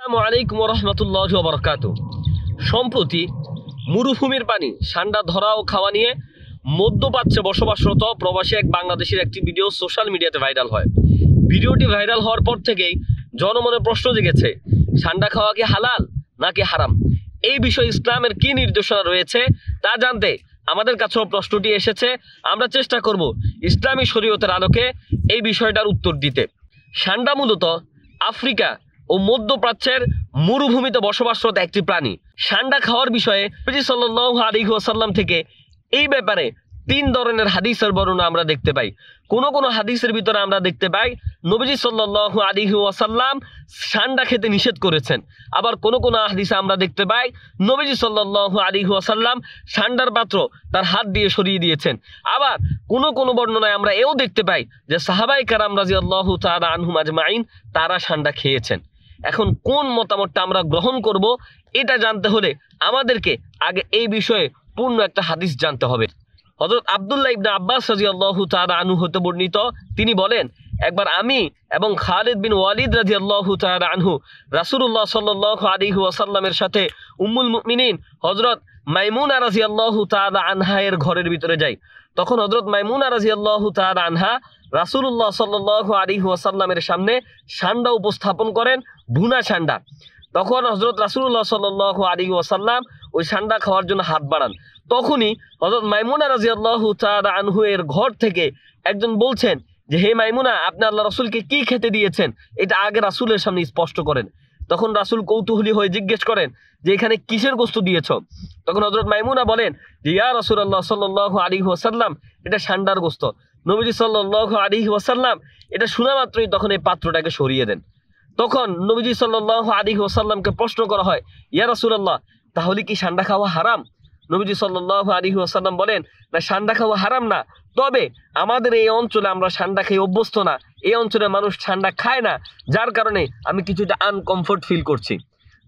আসসালামু আলাইকুম ওয়া রাহমাতুল্লাহি ওয়া বারাকাতুহু। সম্প্রতি মরুভূমির পানি ঠান্ডা ধরা ও খাওয়া নিয়ে মধ্যপ্রাচ্যে বসবাসরত প্রবাসী এক বাংলাদেশের একটি ভিডিও সোশ্যাল মিডিয়াতে ভাইরাল হয়। ভিডিওটি ভাইরাল হওয়ার পর থেকেই জনমনে প্রশ্ন জেগেছে, ঠান্ডা খাওয়া কি হালাল নাকি হারাম? এই বিষয়ে ইসলামের কি নির্দেশনা রয়েছে তা জানতে আমাদের কাছেও প্রশ্নটি এসেছে। আমরা চেষ্টা করব ইসলামী শরীয়তের আলোকে এই বিষয়টার উত্তর দিতে। ঠান্ডা মূলত আফ্রিকা ও মধ্যপ্রাচ্যের মরুভূমিতে বসবাসরত একটি প্রাণী। ঠান্ডা খাওয়ার বিষয়ে নবী সাল্লাল্লাহু আলাইহি ওয়াসাল্লাম থেকে এই ব্যাপারে 3 ধরনের হাদিসের বর্ণনা আমরা দেখতে পাই। কোন কোন হাদিসের ভিতরে আমরা দেখতে পাই নবীজি সাল্লাল্লাহু আলাইহি ওয়াসাল্লাম ঠান্ডা খেতে নিষেধ করেছেন। আবার কোন কোন হাদিসে আমরা দেখতে পাই নবীজি সাল্লাল্লাহু আলাইহি ওয়াসাল্লাম ঠান্ডার পাত্র তার হাত দিয়ে সরিয়ে দিয়েছেন। আবার কোন কোন বর্ণনায় আমরা এও দেখতে পাই যে সাহাবায়ে কেরাম রাদিয়াল্লাহু তাআলা আনহুম আজমাইন তারা ঠান্ডা খেয়েছেন। এখন কোন মতামতটা আমরা গ্রহণ করব এটা জানতে হলে আমাদেরকে আগে এই বিষয়ে পূর্ণ একটা হাদিস জানতে হবে। হযরত আব্দুল্লাহ ইবনে আব্বাস রাদিয়াল্লাহু তাআলা আনহু হতে বর্ণিত, তিনি বলেন, একবার আমি এবং খালিদ বিন ওয়ালিদ রাদিয়াল্লাহু তাআলা আনহু রাসূলুল্লাহ সাল্লাল্লাহু আলাইহি ওয়াসাল্লামের সাথে উম্মুল মুমিনিন হযরত মাইমুনা রাদিয়াল্লাহু তাআলা আনহা এর ঘরের ভিতরে যাই। তখন হযরত মাইমুনা রাদিয়াল্লাহু তাআলা আনহা রাসূলুল্লাহ সাল্লাল্লাহু আলাইহি ওয়াসাল্লামের সামনে ঠান্ডা উপস্থাপন করেন, ভুনা ঠান্ডা। তখন হযরত রাসূলুল্লাহ সাল্লাল্লাহু আলাইহি ওয়াসাল্লাম ওই ঠান্ডা খাওয়ার জন্য হাত বাড়ান। তখনই হযরত মাইমুনা রাদিয়াল্লাহু তাআলা আনহু এর ঘর থেকে একজন বলছেন যে, হে মাইমুনা, আপনি আল্লাহ রাসূলকে কি খেতে দিয়েছেন এটা আগে রাসূলের সামনে স্পষ্ট করেন। তখন রাসূল কৌতূহলী হয়ে জিজ্ঞেস করেন যে, এখানে কিসের গোশত দিয়েছো? তখন হযরত মাইমুনা বলেন যে, ইয়া রাসূলুল্লাহ সাল্লাল্লাহু আলাইহি ওয়াসাল্লাম, এটা ঠান্ডার গোশত। নবীজি সাল্লাল্লাহু আলাইহি ওয়াসাল্লাম এটা শোনা মাত্রই তখন এই পাত্রটাকে সরিয়ে দেন। তখন নবীজি সাল্লাল্লাহু আলাইহি ওয়াসাল্লামকে প্রশ্ন করা হয়, ইয়া রাসূলুল্লাহ, তাহলে কি ঠান্ডা খাওয়া হারাম? নবীজি সাল্লাল্লাহু আলাইহি ওয়াসাল্লাম বলেন, না, ঠান্ডা খাওয়া হারাম না, তবে আমাদের এই অঞ্চলে আমরা ঠান্ডা খেয়ে অভ্যস্ত না, এই অঞ্চলের মানুষ ঠান্ডা খায় না, যার কারণে আমি কিছুটা আনকমফোর্ট ফিল করছি।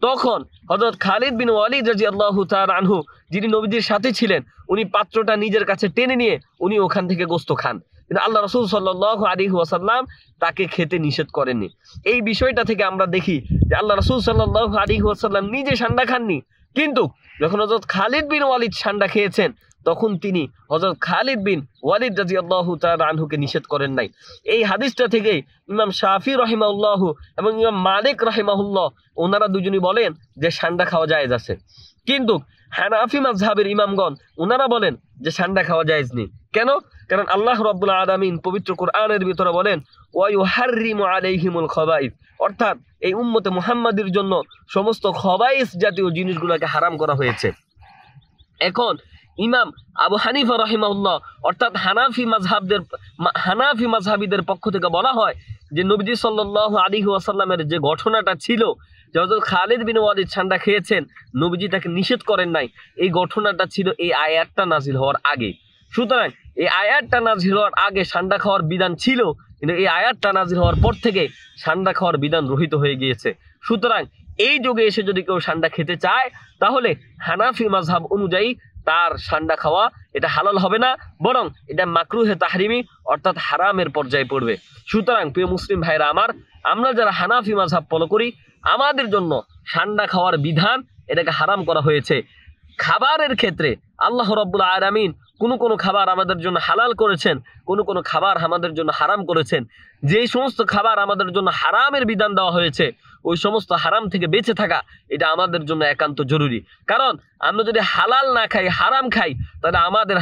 তখন হযরত খালিদ বিন ওয়ালিদ রাদিয়াল্লাহু তাআলা আনহু, যিনি নবীজির সাথে ছিলেন, উনি পাত্রটা নিজের কাছে টেনে নিয়ে উনি ওখান থেকে গোশত খান। কিন্তু আল্লাহ রাসূল সাল্লাল্লাহু আলাইহি ওয়াসাল্লাম তাকে খেতে নিষেধ করেননি। এই বিষয়টা থেকে আমরা দেখি যে আল্লাহ রাসূল সাল্লাল্লাহু আলাইহি ওয়াসাল্লাম নিজে ঠান্ডা খাননি, কিন্তু যখন হযরত খালিদ বিন ওয়ালিদ ঠান্ডা খেয়েছেন তখন তিনি হযরত খালিদ বিন ওয়ালিদ রাদিয়াল্লাহু তাআলা আনহুকে নিষেধ করেন নাই। এই হাদিসটা থেকে ইমাম শাফি রাহিমাহুল্লাহ এবং ইমাম মালিক রাহিমাহুল্লাহ ওনারা দুজনই বলেন যে ঠান্ডা খাওয়া জায়েজ আছে। কিন্তু হানাফি মাযহাবের ইমামগণ ওনারা বলেন যে ঠান্ডা খাওয়া জায়েজ নেই। কেন? কারণ আল্লাহ রাব্বুল আলামিন পবিত্র কোরআনের ভিতরে বলেন, ওয়া ইউহাররিমু আলাইহিমুল খাবাইস, অর্থাৎ এই উম্মতে মুহাম্মাদের জন্য সমস্ত খাবাইস জাতীয় জিনিসগুলোকে হারাম করা হয়েছে। এখন ইমাম আবু হানিফা রাহিমাহুল্লাহ অর্থাৎ হানাফি মাযহাবীদের পক্ষ থেকে বলা হয় যে নবীজি সাল্লাল্লাহু আলাইহি ওয়াসাল্লামের যে ঘটনাটা ছিল যে হযরত খালিদ বিন ওয়ালিদ ঠান্ডা খেয়েছেন, নবীজি তাকে নিষেধ করেন নাই, এই ঘটনাটা ছিল এই আয়াতটা নাজিল হওয়ার আগে। সুতরাং এই আয়াতটা নাজিল হওয়ার আগে ঠান্ডা খাওয়ার বিধান ছিল, কিন্তু এই আয়াতটা নাজিল হওয়ার পর থেকে ঠান্ডা খাওয়ার বিধান রহিত হয়ে গিয়েছে। সুতরাং এই যুগে এসে যদি কেউ ঠান্ডা খেতে চায় তাহলে হানাফি মাযহাব অনুযায়ী তার ঠান্ডা খাওয়া এটা হালাল হবে না, বরং এটা মাকরুহে তাহরিমি অর্থাৎ হারামের পর্যায়ে পড়বে। সুতরাং প্রিয় মুসলিম ভাইরা আমার, আমরা যারা হানাফি মাযহাব ফলো করি, আমাদের জন্য ঠান্ডা খাওয়ার বিধান এটাকে হারাম করা হয়েছে। খাবারের ক্ষেত্রে আল্লাহ রাব্বুল আলামিন কোন খাবার আমাদের জন্য হালাল করেছেন, কোন খাবার আমাদের জন্য হারাম করেছেন। যেই সমস্ত খাবার আমাদের জন্য হারামের বিধান দেওয়া হয়েছে ওই সমস্ত হারাম থেকে বেঁচে থাকা এটা আমাদের জন্য একান্ত জরুরি। কারণ আমরা যদি হালাল না খাই, হারাম খাই, তাহলে আমাদের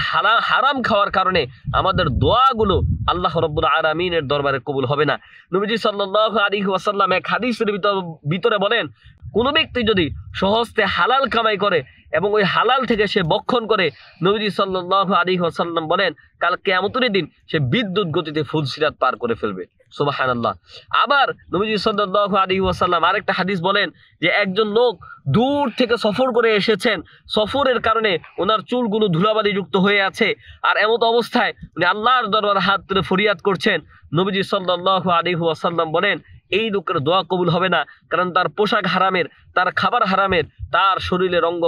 হারাম খাওয়ার কারণে আমাদের দোয়াগুলো আল্লাহ রাব্বুল আলামিনের দরবারে কবুল হবে না। নবীজি সাল্লাল্লাহু আলাইহি ওয়াসাল্লাম এক হাদিসের ভিতরে বলেন, কোন ব্যক্তি যদি সহজতে হালাল কামাই করে এবং ওই হালাল থেকে সে বক্ষণ করে, নবীজি সাল্লাল্লাহু আলাইহি ওয়াসাল্লাম বলেন কাল কিয়ামতের দিন সে বিদ্যুৎ গতিতে ফুলসিরাত পার করে ফেলবে। সুবহানাল্লাহ। আবার নবীজি সাল্লাল্লাহু আলাইহি ওয়াসাল্লাম আরেকটা হাদিস বলেন যে একজন লোক দূর থেকে সফর করে এসেছেন, সফরের কারণে ওনার চুলগুলো ধুলাবালি যুক্ত হয়ে আছে, আর এমত অবস্থায় উনি আল্লাহর দরবারে হাত তুলে ফরিয়াদ করছেন। নবীজি সাল্লাল্লাহু আলাইহি ওয়াসাল্লাম বলেন এই লোকের দোয়া কবুল হবে না, কারণ তার পোশাক হারামের, তার খাবার হারামের, তার শরীরের অঙ্গ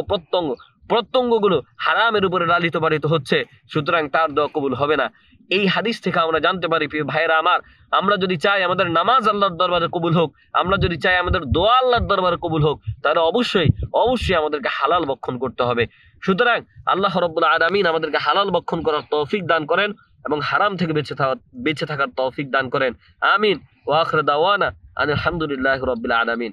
প্রত্যঙ্গগুলো হারামের উপরে লালিত পালিত হচ্ছে, সুতরাং তার দোয়া কবুল হবে না। এই হাদিস থেকে আমরা জানতে পারি প্রিয় ভাইরা আমার, আমরা যদি চাই আমাদের নামাজ আল্লাহর দরবারে কবুল হোক, আমরা যদি চাই আমাদের দোয়া আল্লাহর দরবারে কবুল হোক, তাহলে অবশ্যই অবশ্যই আমাদেরকে হালাল ভক্ষণ করতে হবে। সুতরাং আল্লাহ রাব্বুল আলামিন আমাদেরকে হালাল ভক্ষণ করার তৌফিক দান করেন এবং হারাম থেকে বেঁচে থাকার তৌফিক দান করেন। আমিন। ওয়া আখিরু দাওয়ানা আলহামদুলিল্লাহি রাব্বিল আলামিন।